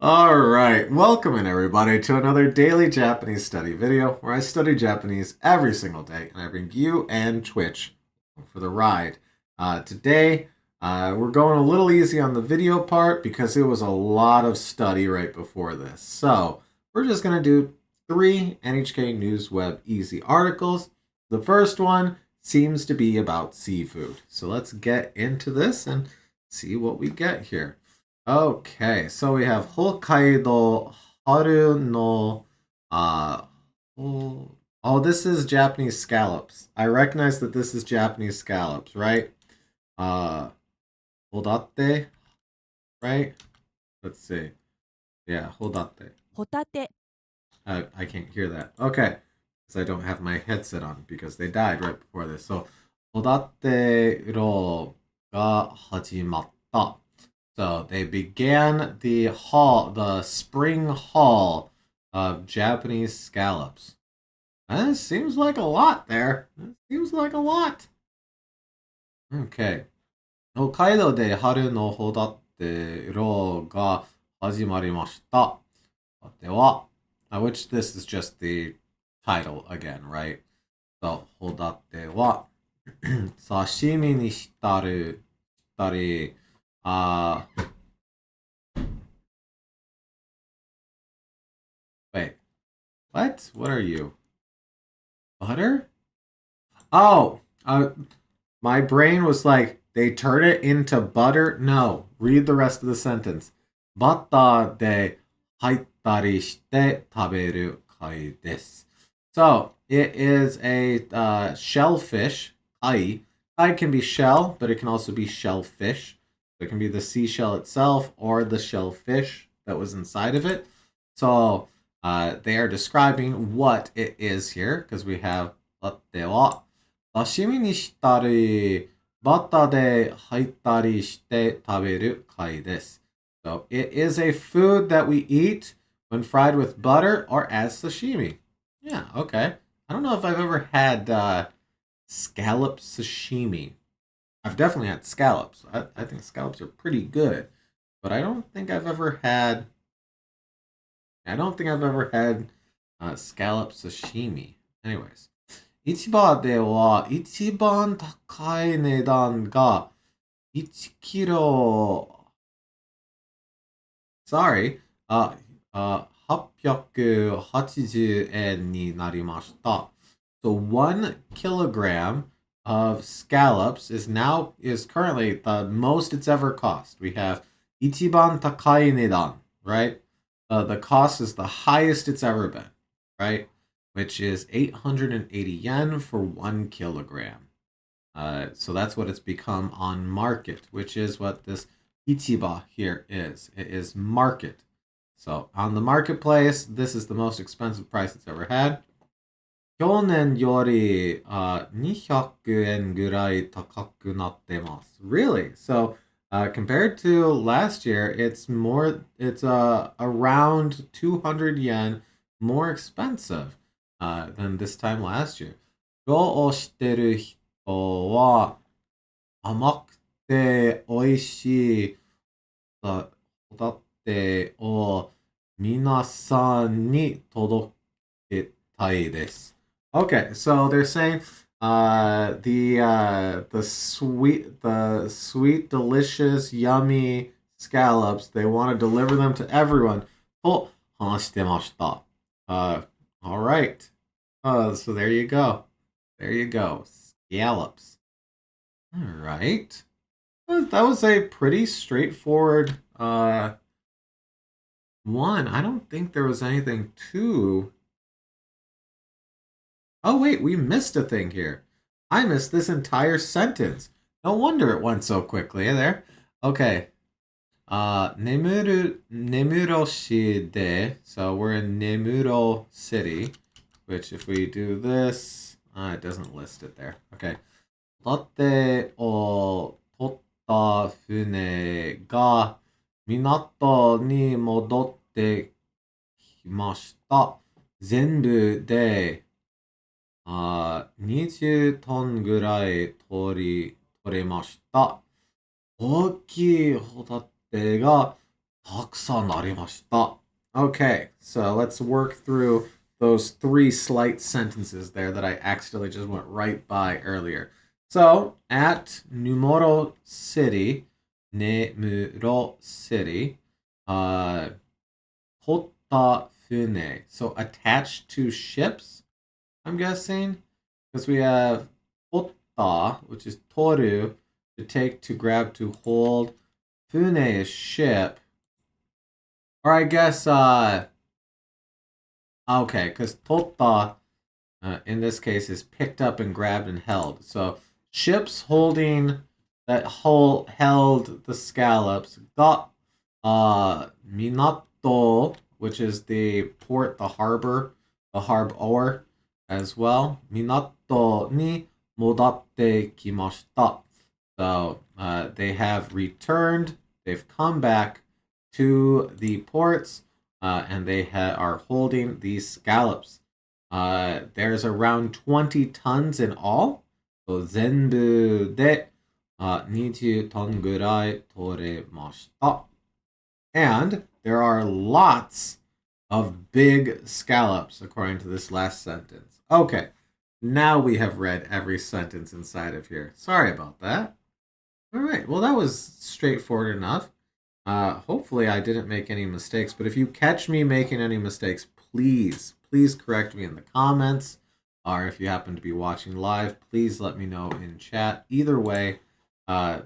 All right, welcome in everybody to another daily Japanese study video where I study Japanese every single day and I bring you and Twitch for the ride. Today, we're going a little easy on the video part because it was a lot of study right before this. So, we're just going to do 3 NHK News Web easy articles. The first one seems to be about seafood. So, let's get into this and see what we get here. Okay, so we have Hokkaido Haru no oh, this is Japanese scallops. I recognize that this is Japanese scallops, right? Uh Hodate, right? Let's see. Yeah, Hodate. ホタテ I can't hear that. Okay. Because I don't have my headset on because they died right before this. So Hodate ro ga hajimatta. So they began the spring haul of Japanese scallops. That seems like a lot there. That seems like a lot. Okay. 北海道で春の穂だって漁が始まりました。では、which this is just the title again, right? So, ホタテは刺身にしたり、wait, what? What are you? Butter? Oh, my brain was like, they turn it into butter? No, read the rest of the sentence. バターで入ったりして食べる貝です。So, it is a shellfish, kai. Kai can be shell, but it can also be shellfish. It can be the seashell itself or the shellfish that was inside of it. So, they are describing what it is here, because we have では刺身にしたり、バターで入ったりして食べる貝です。So it is a food that we eat when fried with butter or as sashimi. Yeah, okay. I don't know if I've ever had scallop sashimi. I've definitely had scallops. I think scallops are pretty good, but I don't think I've ever had. I don't think I've ever had scallop sashimi. Anyways, 市場では一番高い値段が1キロ、sorry, 880円になりました。So 1 kilogram of scallops is currently the most it's ever cost. We have 一番高い値段, right? The cost is the highest it's ever been, right? Which is 880 yen for 1 kilogram. So that's what it's become on market, which is what this Ichiba here is. It is market. So on the marketplace, this is the most expensive price it's ever had. 去年より200円ぐらい高くなってます。Really? So compared to last year, it's around 200 yen more expensive than this time last year. 漁をしてる人は甘くて美味しいホタテを皆さんに届けたいです。Okay, so they're saying the sweet, delicious, yummy scallops, they want to deliver them to everyone. と話してました. All right. So there you go. There you go. Scallops. All right. That was a pretty straightforward one. I don't think there was anything too. Oh, wait, we missed a thing here. I missed this entire sentence. No wonder it went so quickly there. Okay. Nemuro-shi de. So we're in Nemuro City, which if we do this, it doesn't list it there. Okay. ホタテを取った船が港に戻ってきました。全部で20トンぐらい取れました。大きいホタテが takusan arimashita. Okay, so let's work through those three slight sentences there that I accidentally just went right by earlier. So, at Numuro City, Nemuro City, uh, Hotta Fune. So, attached to ships, I'm guessing. Because we have Hotta, which is Toru, to take, to grab, to hold. Fune is ship. Or I guess, okay, because Totta, in this case, is picked up and grabbed and held. So ships holding that held the scallops got Minato, which is the port, the harbor as well. Minato ni modatte kimashita. So they have returned. They've come back to the ports, and they are holding these scallops. There's around 20 tons in all. So 全部で、20トンぐらい取れました。And there are lots of big scallops, according to this last sentence. Okay, now we have read every sentence inside of here. Sorry about that. All right, well, that was straightforward enough. Hopefully, I didn't make any mistakes, but if you catch me making any mistakes, please correct me in the comments. Or if you happen to be watching live, please let me know in chat. Either way,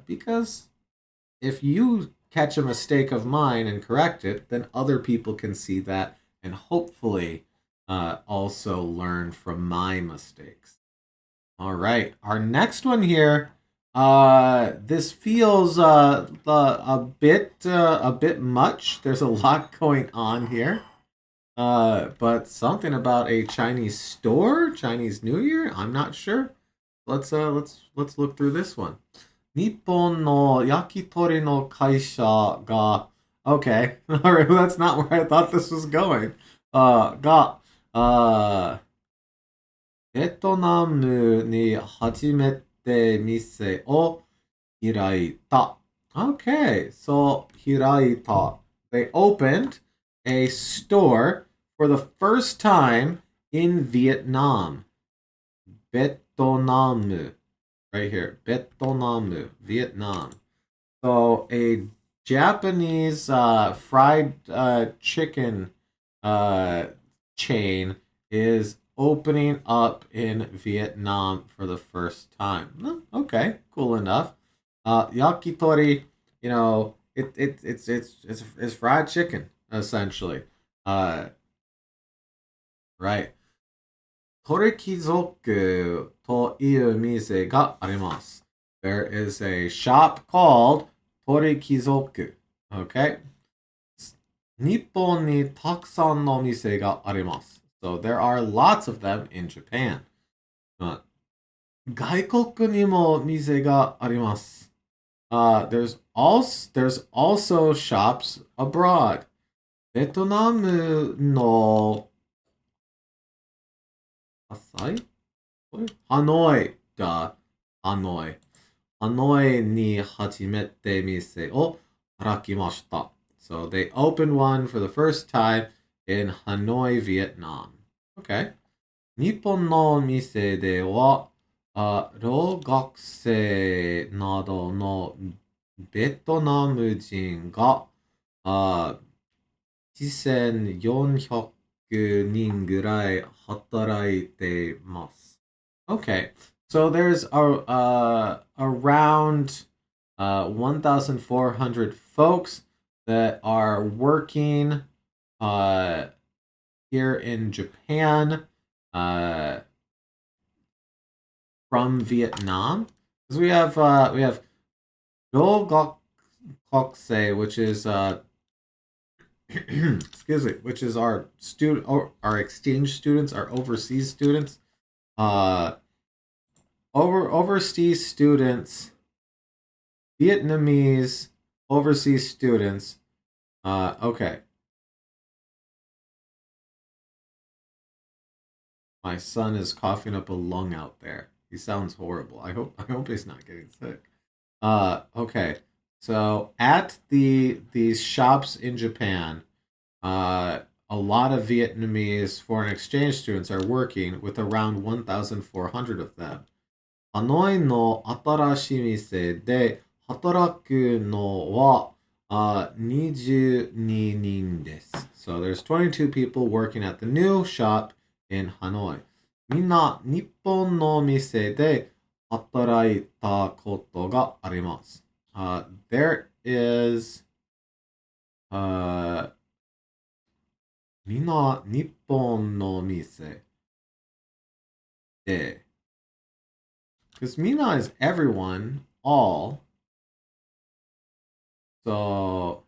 because if you catch a mistake of mine and correct it, then other people can see that and hopefully also learn from my mistakes. All right, our next one here. This feels a bit much. There's a lot going on here. But something about a Chinese store, Chinese New Year. I'm not sure. Let's look through this one. 日本の焼き鳥の会社が Okay, all right. Well, that's not where I thought this was going. が ベトナムに初めて店を開いた. Okay, so 開いた. They opened a store for the first time in Vietnam. Vietnam. Right here. Vietnam. Vietnam. So a Japanese fried chicken chain is opening up in Vietnam for the first time. Okay, cool enough. Yakitori, it's fried chicken essentially. Right. 鳥貴族という店があります. There is a shop called 鳥貴族. Okay. 日本にたくさんの店があります. So there are lots of them in Japan. 外国にも店があります. There's also shops abroad. ベトナムの Hanoi. Duh. Hanoi. Hanoi ni hajimete mise o harakimashita. So they opened one for the first time in Hanoi, Vietnam. Okay. 日本の店では、労学生などのベトナム人が、1400人ぐらい働いています. Okay, so there's around 1,400 folks that are working here in Japan from Vietnam. Because we have Gokse, which is excuse me, which is our exchange students, our overseas students. Overseas students, Vietnamese overseas students. Okay. My son is coughing up a lung out there. He sounds horrible. I hope he's not getting sick. Okay. So at these shops in Japan, a lot of Vietnamese foreign exchange students are working with around 1,400 of them. ハノイの新しい店で働くのは22人です。So there's 22 people working at the new shop in Hanoi. みんな日本の店で働いたことがあります。There is みんな日本の店で because Mina is everyone, all. So,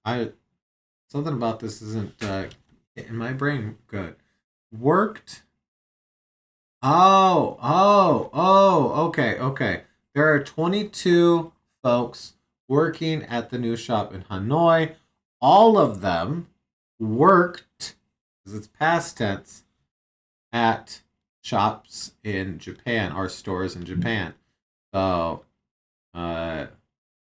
I something about this isn't in my brain good. Worked. Okay, okay. There are 22 folks working at the new shop in Hanoi. All of them worked, because it's past tense, at shops in Japan or stores in Japan. So,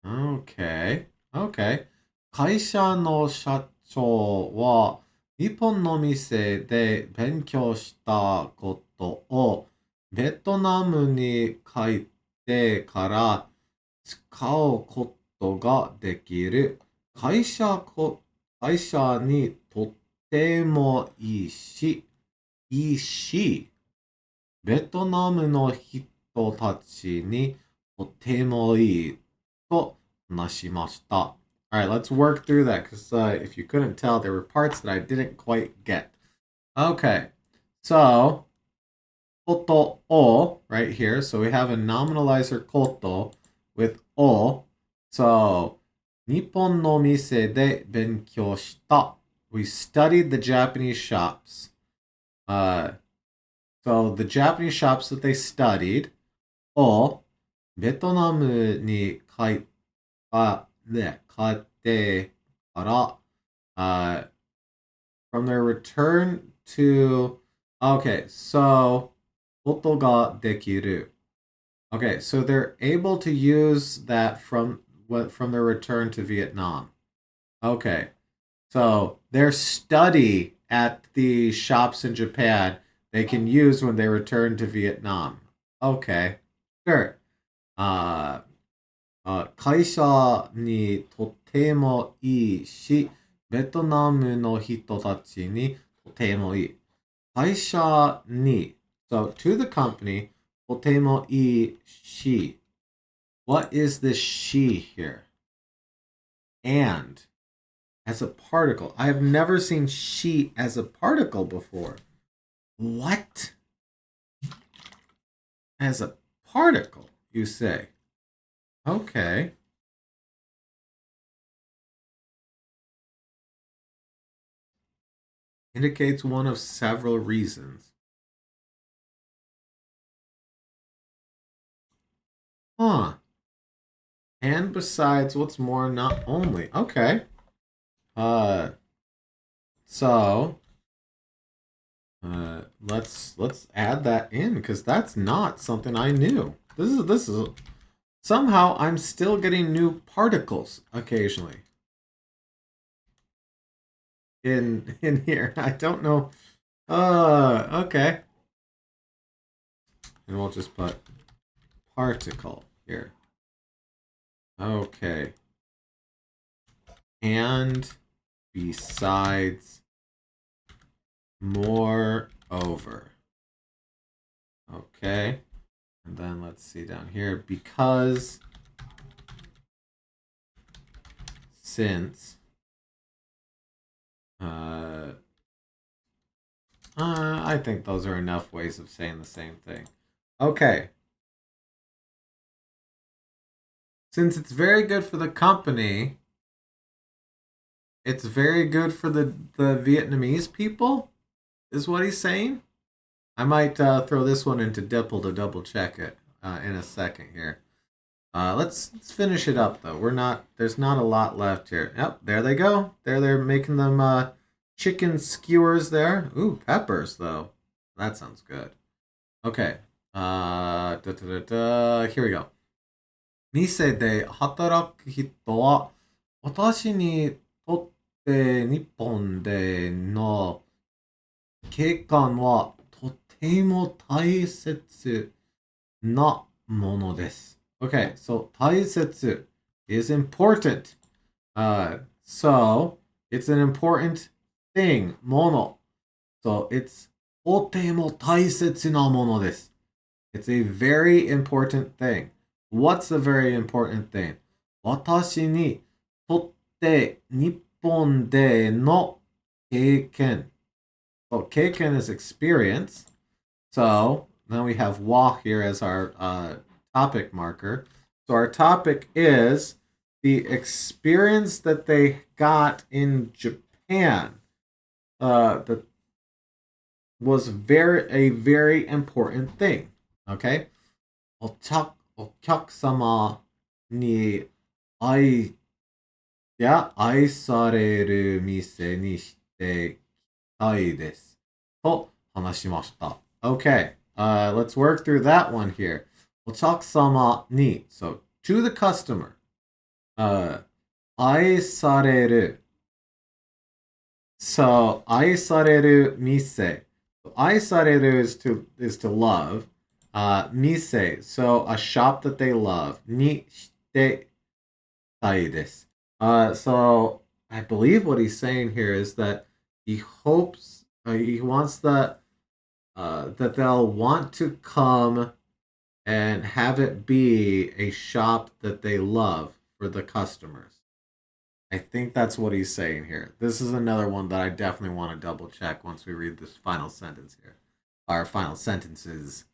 okay, okay. 会社の社長は日本の店で勉強したことをベトナムに帰ってから使うことができる。会社にとってもいいし、ベトナムの人たちにとてもいいと話しました。All right, let's work through that because if you couldn't tell, there were parts that I didn't quite get. Okay, so koto o right here. So we have a nominalizer koto with o. So 日本の店で勉強した。We studied the Japanese shops. So the Japanese shops that they studied をベトナムに帰ってから、from their return to, okay, so ことができる. Okay, so they're able to use that from their return to Vietnam. Okay, so their study at the shops in Japan they can use when they return to Vietnam. Okay, sure. 会社にとてもいいし、ベトナムの人たちにとてもいい。会社に so to the company とてもいいし what is this she here? And as a particle. I have never seen she as a particle before. What? As a particle, you say? Okay. Indicates one of several reasons. Huh. And besides, what's more, not only. Okay. So let's add that in because that's not something I knew. This is somehow I'm still getting new particles occasionally in here. I don't know. Okay. And we'll just put particle here. Okay. And besides, moreover. Okay. And then let's see down here. Because, since, I think those are enough ways of saying the same thing. Okay. Since it's very good for the company, it's very good for the Vietnamese people, is what he's saying. I might throw this one into DIPL to double check it in a second here. Let's finish it up though. There's not a lot left here. Yep, there they go. They're making them chicken skewers there. Ooh, peppers though. That sounds good. Okay. Here we go. 店で働く人は、私にとって日本での景観はとても大切なものです。Okay, so 大切 is important. So it's an important thing, もの. So it's とても大切なものです。It's a very important thing. What's a very important thing? 私にとって日本での経験. So 経験 is experience. So then we have wa here as our topic marker. So our topic is the experience that they got in Japan. That was a very important thing. Okay? お客様に愛される店にしていきたいです。と話しました。Okay, let's work through that one here. お客様に, so to the customer. 愛される. So 愛される店. 愛される is to love. Mise, so a shop that they love. Ni shite tai desu. So I believe what he's saying here is that he hopes, he wants that they'll want to come and have it be a shop that they love for the customers. I think that's what he's saying here. This is another one that I definitely want to double check once we read this final sentence here. Our final sentences.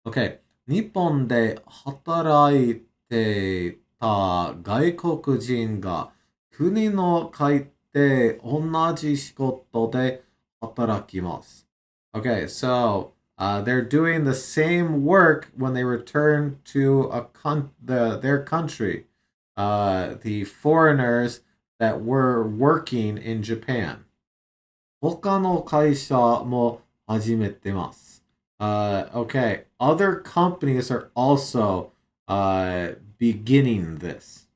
Okay. 日本で働いていた外国人が国の会で同じ仕事で働きます。Okay, so they're doing the same work when they return to their country. The foreigners that were working in Japan. 他の会社も始めてます。Okay, other companies are also beginning this.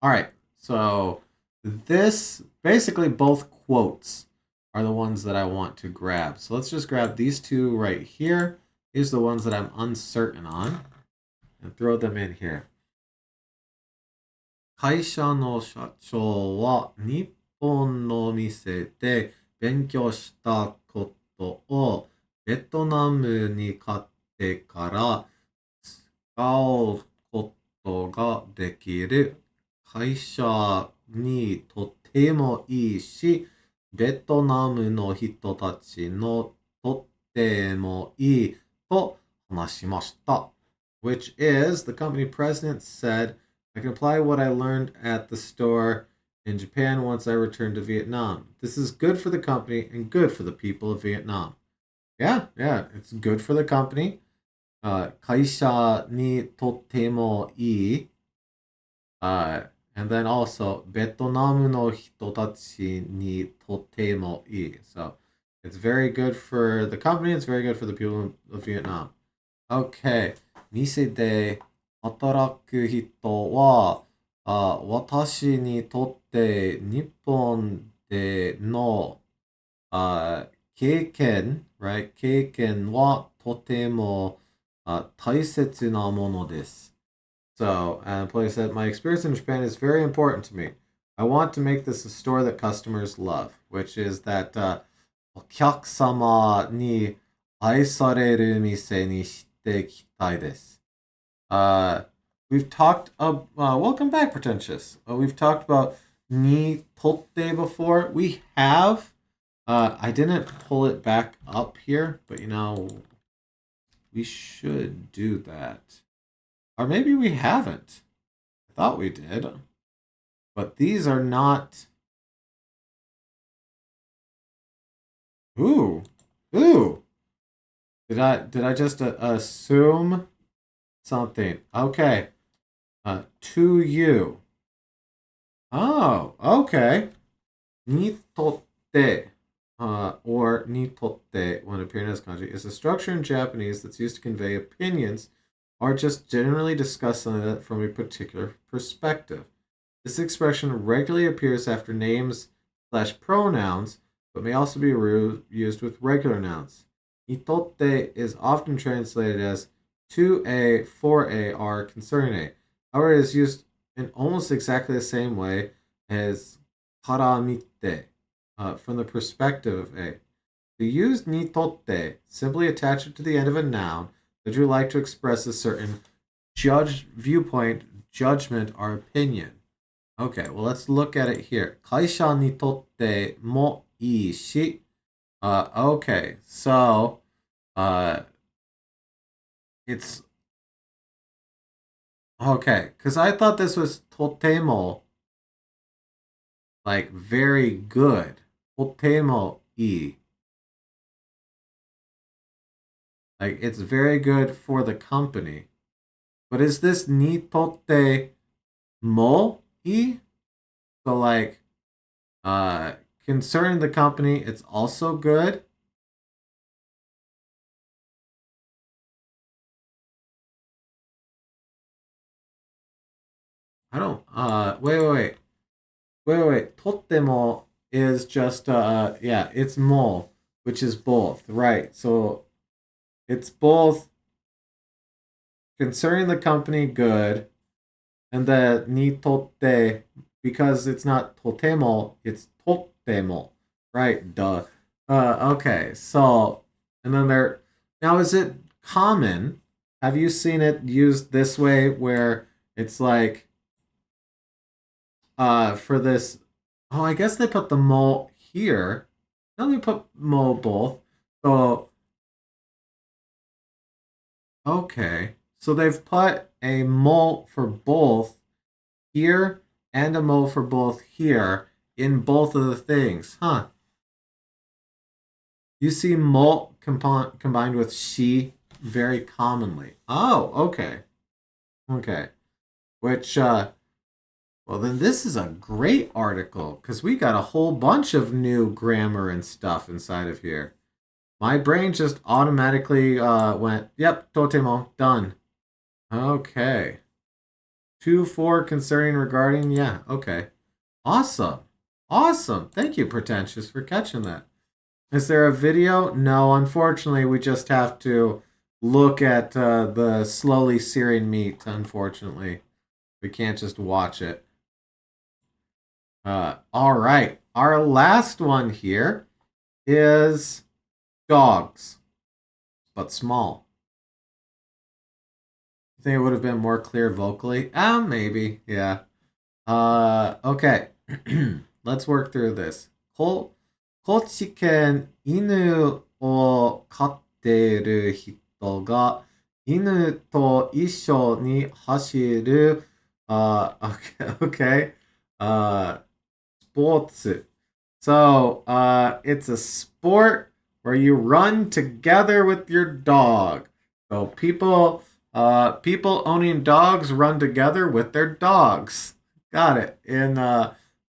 All right, so this basically both quotes are the ones that I want to grab. So let's just grab these two right here. These are the ones that I'm uncertain on and throw them in here. 会社の社長は日本の店で勉強したことをベトナムに買ってから使うことができる会社にとてもいいし、ベトナムの人たちのとってもいいと話しました。Which is, the company president said, I can apply what I learned at the store in Japan once I return to Vietnam. This is good for the company and good for the people of Vietnam. Yeah, it's good for the company. 会社にとてもいい。And then also, ベトナムの人たちにとてもいい. So, it's very good for the company, it's very good for the people of Vietnam. Okay. 店で働く人は、私にとって日本での、経験 right? 経験はとても、大切なものです。So, employee said, my experience in Japan is very important to me. I want to make this a store that customers love, which is that お客様に愛される店にしていきたいです。We've talked welcome back, Pretentious. We've talked about ni totte before. We have. I didn't pull it back up here, but we should do that. Or maybe we haven't. I thought we did. But these are not. Ooh. Did I just assume something? Okay. To you. Oh, okay. Ni totte. or ni totte when appearing as kanji, is a structure in Japanese that's used to convey opinions or just generally discuss something from a particular perspective. This expression regularly appears after names slash pronouns, but may also be used with regular nouns. Itotte is often translated as to a, for a, or concerning a. However, it is used in almost exactly the same way as karamite, from the perspective of a. To use nitotte, simply attach it to the end of a noun that you like to express a certain viewpoint, judgment, or opinion. Okay, well, let's look at it here. 会社にとってもいいし、okay, so, it's, okay, because I thought this was totemo, like, very good. Totemo I. Like, it's very good for the company. But is this ni totte mo I? So, like, concerning the company, it's also good. I don't, wait. Totemo is just, yeah, it's mo, which is both, right? So it's both concerning the company good, and the ni totte, because it's not totemo, it's totemo, right? Duh. Okay, so, and then there, now is it common? Have you seen it used this way where it's like, for this, oh, I guess they put the mo here. No, they put mo both. So, okay. So they've put a mo for both here and a mo for both here in both of the things. Huh. You see mo combined with she very commonly. Oh, okay. Okay. Which, well, then this is a great article because we got a whole bunch of new grammar and stuff inside of here. My brain just automatically went, yep, totemo, done. Okay. 2 4 concerning regarding, yeah, okay. Awesome. Awesome. Thank you, Pretentious, for catching that. Is there a video? No, unfortunately, we just have to look at the slowly searing meat, unfortunately. We can't just watch it. All right. Our last one here is dogs, but small. You think it would have been more clear vocally? Maybe. Yeah. Okay. Let's work through this. 高知県犬を飼っている人が犬と一緒に走る、okay, sports. So, it's a sport where you run together with your dog. So people owning dogs run together with their dogs. Got it. In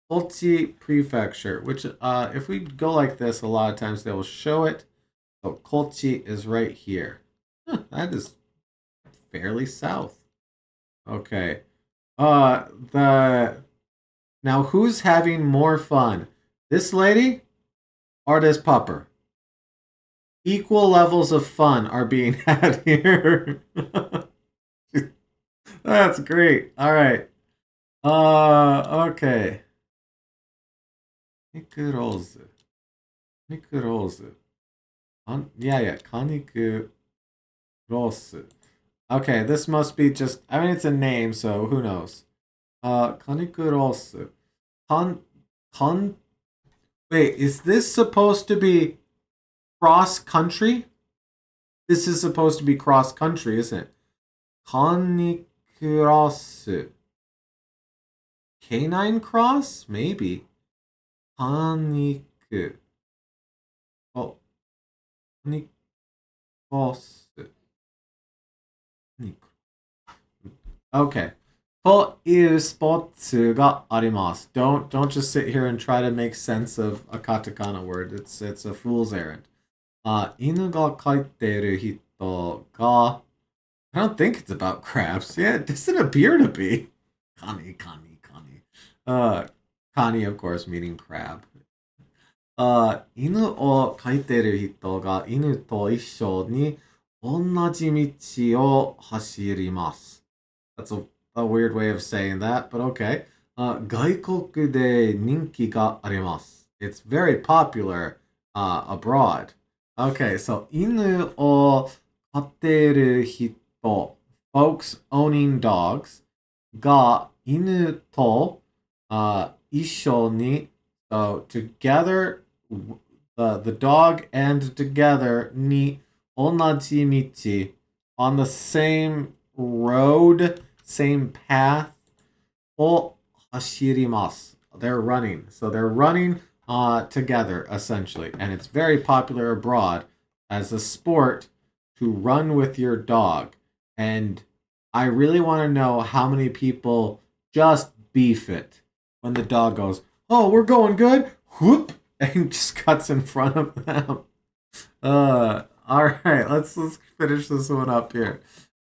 Kochi Prefecture, which if we go like this, a lot of times they will show it. So Kochi is right here. That is fairly south. Okay. The now who's having more fun? This lady or this pupper? Equal levels of fun are being had here. That's great. All right. Okay. Niku Rose. Niku Rose. Yeah. Kaniku Rose. Okay, this must be just, I mean, it's a name, so who knows? Kaniku Rose. Kan, kan, wait, is this supposed to be cross country? This is supposed to be cross country, isn't it? Canicross. Canine cross? Maybe. Canic. Oh. Canicross. Okay. というスポーツがあります。Don't just sit here and try to make sense of a katakana word. It's a fool's errand. 犬が飼っている人が I don't think it's about crabs. Yeah, it doesn't appear to be. Kani. Uh, Kani, of course, meaning crab. 犬を飼っている人が犬と一緒に同じ道を走ります。That's a weird way of saying that, but okay. 外国で人気があります。It's very popular abroad. Okay, so 犬を飼っている人 folks owning dogs が犬と一緒に so together the dog and together に同じ道 on the same road, same path を走ります they're running so they're running together essentially and it's very popular abroad as a sport to run with your dog and I really want to know how many people just beef it when the dog goes, oh, we're going good, whoop, and just cuts in front of them. All right, let's finish this one up here.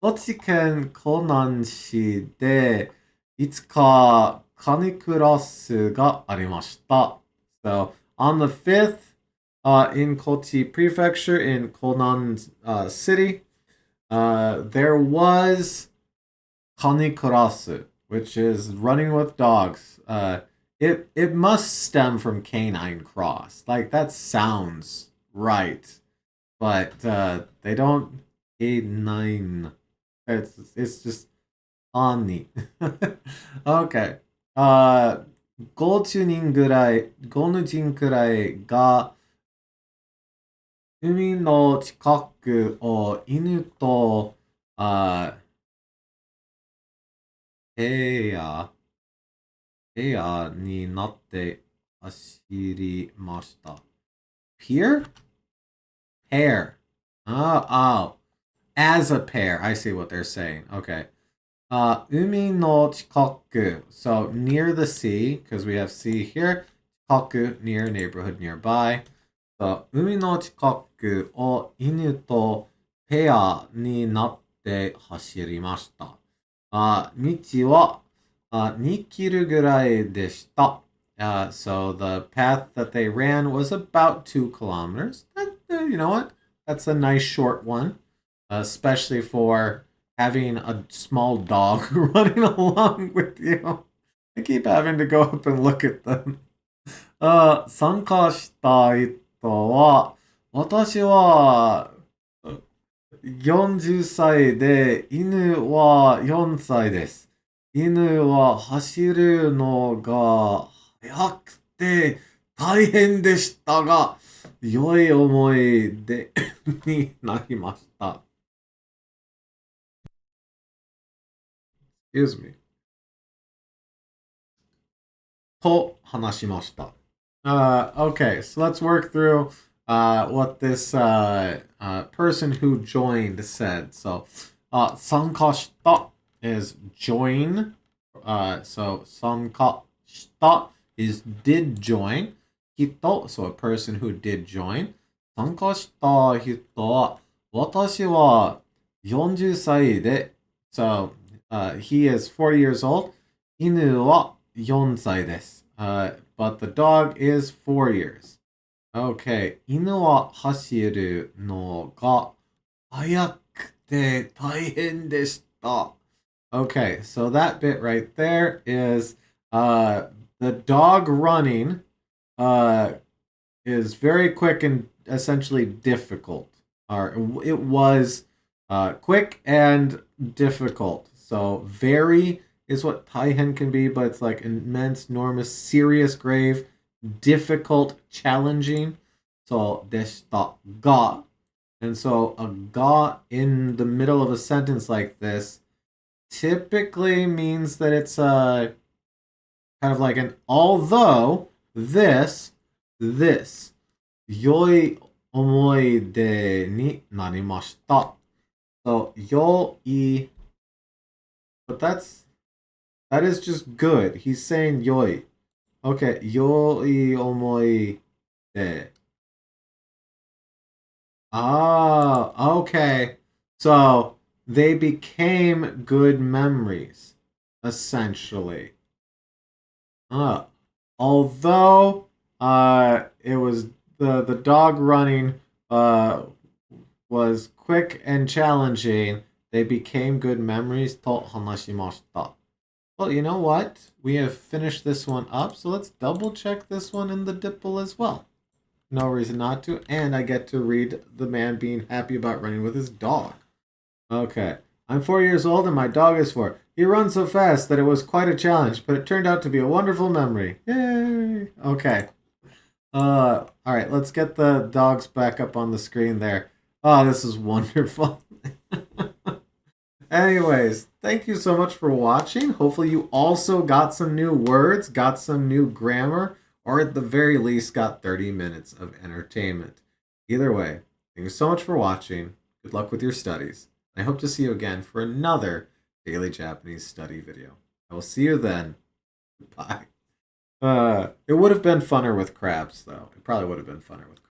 高知県湖南市でいつかカニクラスがありました。So on the 5th, in Kochi Prefecture in Konan City, there was kanikurasu, which is running with dogs. It must stem from canine cross. Like that sounds right, but they don't canine. It's just ani. Okay. 5人くらいが海の近くを犬とペアになって走りました。Peer? Pair. Oh. As a pair. I see what they're saying. Okay. 海の近く. So near the sea, because we have sea here. 近く, near, neighborhood, nearby. So 海の近くを犬とペアになって走りました。道は2キロぐらいでした。So the path that they ran was about 2 kilometers. You know what? That's a nice short one, especially for having a small dog running along with you. I keep having to go up and look at them. 参加した人は、私は40歳で、犬は4歳です。犬は走るのが速くて大変でしたが、良い思い出になりました。Excuse me. と話しました。Okay, so let's work through what this person who joined said. So, 参加した is join. So, 参加した is did join. 人 so a person who did join. 参加した人は私は40歳で so he is 40 years old. 犬は4歳です。But the dog is 4 years. Okay. 犬は走るのが速くて大変でした。Okay, so that bit right there is the dog running is very quick and essentially difficult. Or it was quick and difficult. So very is what taihen can be, but it's like immense, enormous, serious, grave, difficult, challenging. So deshita ga. And so a ga in the middle of a sentence like this typically means that it's kind of like an although this 良い思い出になりました. So 良い but that's That is just good. He's saying yoi. Okay, yoi omoi de. Ah, okay. So they became good memories, essentially. Uh, although it was the dog running was quick and challenging, they became good memories. To hanashimashita. Well, you know what? We have finished this one up, so let's double check this one in the dipple as well. No reason not to, and I get to read the man being happy about running with his dog. Okay. I'm 4 years old and my dog is 4. He runs so fast that it was quite a challenge, but it turned out to be a wonderful memory. Yay! Okay. All right, let's get the dogs back up on the screen there. Oh, this is wonderful. Anyways, thank you so much for watching. Hopefully, you also got some new words, got some new grammar, or at the very least, got 30 minutes of entertainment. Either way, thank you so much for watching. Good luck with your studies. I hope to see you again for another daily Japanese study video. I will see you then. Bye. It would have been funner with crabs, though. It probably would have been funner with